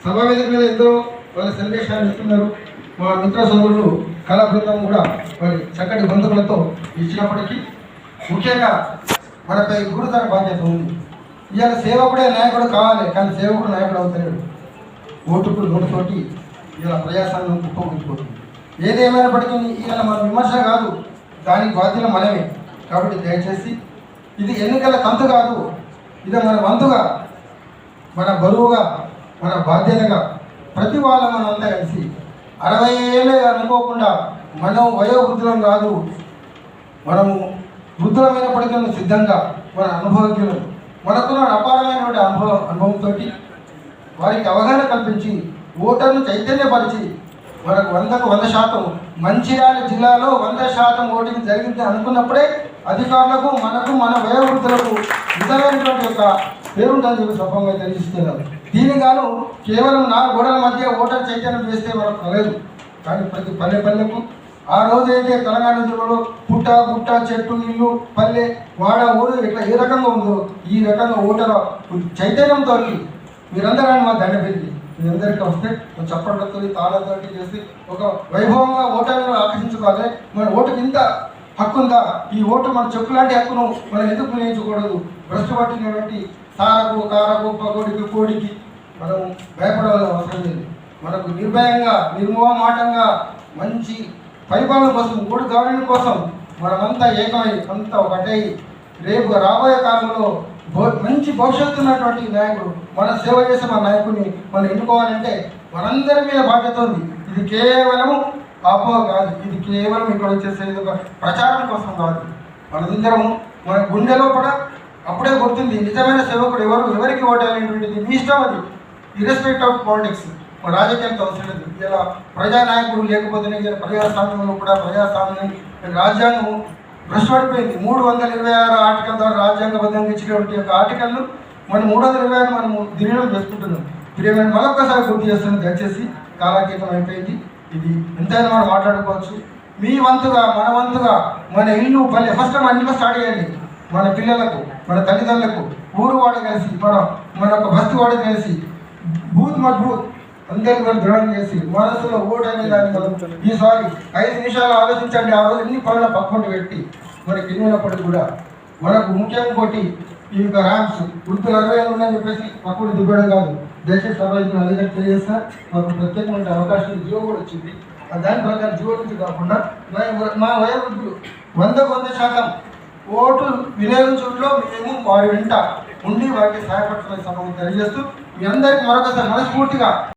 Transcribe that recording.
సభా వేదిక మీద ఎందరో వాళ్ళ సందేశాలు ఇస్తున్నారు. మా మిత్ర సోదరులు కళా బృందం కూడా మరి చక్కటి బంధువులతో ఇచ్చినప్పటికీ ముఖ్యంగా మనపై గురుతర బాధ్యత ఉంది. ఇవాళ సేవకుడే నాయకుడు కావాలి, కానీ సేవకుడు నాయకుడు అవుతాడు. ఓటుకు నోటుతోటి ఇలా ప్రయాసాలను కుప్పకుంటుపోతుంది. ఏదేమైనప్పటికీ ఇవాళ మన విమర్శ కాదు, దానికి బాధ్యత మనమే. కాబట్టి దయచేసి ఇది ఎన్నికల తంతు కాదు, ఇది మన వంతుగా, మన బరువుగా, మన బాధ్యతగా ప్రతి వాళ్ళ మనంతా కలిసి 60 ఏళ్ళే అనుకోకుండా మనం వయోవృద్ధులం కాదు, మనము వృద్ధులమైనప్పటికీ సిద్ధంగా మన అనుభవజ్ఞులు మనకున్న అపారమైనటువంటి అనుభవంతో వారికి అవగాహన కల్పించి ఓటర్ను చైతన్యపరిచి మనకు 100కు 100% మంచిర్యాల జిల్లాలో 100% ఓటింగ్ జరిగింది అనుకున్నప్పుడే అధికారులకు మనకు మన వయోవృద్ధులకు ఇతరమైనటువంటి యొక్క పేరుంటుందని చెప్పి స్వభంగా తెలియజేస్తున్నారు. దీనికి గాను కేవలం 4 గోడల మధ్య ఓటర్ చైతన్యం చేస్తే మనకు కలదు. కానీ ప్రతి పల్లెకు ఆ రోజైతే తెలంగాణ జిల్లాలో పుట్ట గుట్ట చెట్టు ఇల్లు పల్లె వాడ ఊరు ఇట్లా ఏ రకంగా ఉందో ఈ రకంగా ఓటర్ చైతన్యంతో మీరందరూ మా దండ పెరిగి మీరందరికీ వస్తే చప్పట్లతో తాళతో చేసి ఒక వైభవంగా ఓటర్లను ఆకర్షించుకోవాలి. మన ఓటుకి ఇంత హక్కు ఉందా, ఈ ఓటు మన చెప్పు లాంటి హక్కును మనం ఎందుకు వినియోగించకూడదు? భ్రష్టు పట్టినటువంటి సారకు కారకు పకోడికి కోడికి మనం భయపడవలసిన అవసరం లేదు. మనకు నిర్భయంగా నిర్మోహమాటంగా మంచి పరిపాలన కోసం ఓటు గవర్నమెంట్ కోసం మనమంతా ఏకమై అంతా ఒకటై రేపు రాబోయే కాలంలో మంచి భవిష్యత్తు ఉన్నటువంటి నాయకుడు మన సేవ చేసే మన నాయకుడిని మనం ఎన్నుకోవాలంటే మనందరి మీద బాధ్యత ఉంది. ఇది కేవలము అపోహ కాదు, ఇది కేవలం ఇక్కడ వచ్చేసేది ఒక ప్రచారం కోసం కాదు. మనందరము మన గుండెలో కూడా అప్పుడే గుర్తుంది నిజమైన సేవకుడు ఎవరికి ఓటాలనేటువంటిది మీ ఇష్టం. అది ఇర్రెస్పెక్ట్ ఆఫ్ పాలిటిక్స్, రాజకీయాలకు అవసరం లేదు. ఇలా ప్రజానాయకుడు లేకపోతేనే ఇలా ప్రజాస్వామ్యంలో కూడా ప్రజాస్వామ్యం రాజ్యాంగం భ్రష్టపడిపోయింది. 326 ఆర్టికల్ ద్వారా రాజ్యాంగబద్ధంగా ఇచ్చినటువంటి యొక్క ఆర్టికల్ను మనం 326 మనము దినం చేసుకుంటున్నాం. ఇప్పుడు ఏమైనా మరొకసారి గుర్తు చేస్తున్నాం, దయచేసి కాలాతీతం అయిపోయింది. ఇది ఎంతైనా మనం మాట్లాడుకోవచ్చు. మీ వంతుగా మన వంతుగా మన ఇల్లు పల్లె ఫస్ట్ మన ఇంట్లో స్టార్ట్ చేయండి. మన పిల్లలకు మన తల్లిదండ్రులకు ఊరు వాడు కలిసి మన ఒక బస్తీ వాడు కలిసి బూత్ మజ్బూత్ అందరికీ కూడా దృఢం చేసి మనసులో ఓటు అనే దాన్ని మనం ఈసారి 5 నిమిషాలు ఆలోచించండి. ఆ రోజు ఎన్ని పనుల పక్కన పెట్టి మనకి ఎన్నినప్పటికీ కూడా మనకు ముఖ్యంగా కొట్టి ఈ యొక్క ర్యాంప్స్ వృద్ధులు 60 ఉన్నాయని చెప్పేసి పక్కన దిగ్గడం కాదు. దయచేసి సభ్యులను అధికారులు తెలియజేస్తా మాకు ప్రత్యేకమైన అవకాశం జియో కూడా వచ్చింది. దాని ప్రకారం జియో నుంచి కాకుండా మా వయోవృద్ధులు 100కు 100% ఓటు వినియోగించడంలో మేము వారి వెంట ఉండి వారికి సహాయపడుతున్న సభకు తెలియజేస్తూ మీ అందరికీ మరొకసారి మనస్ఫూర్తిగా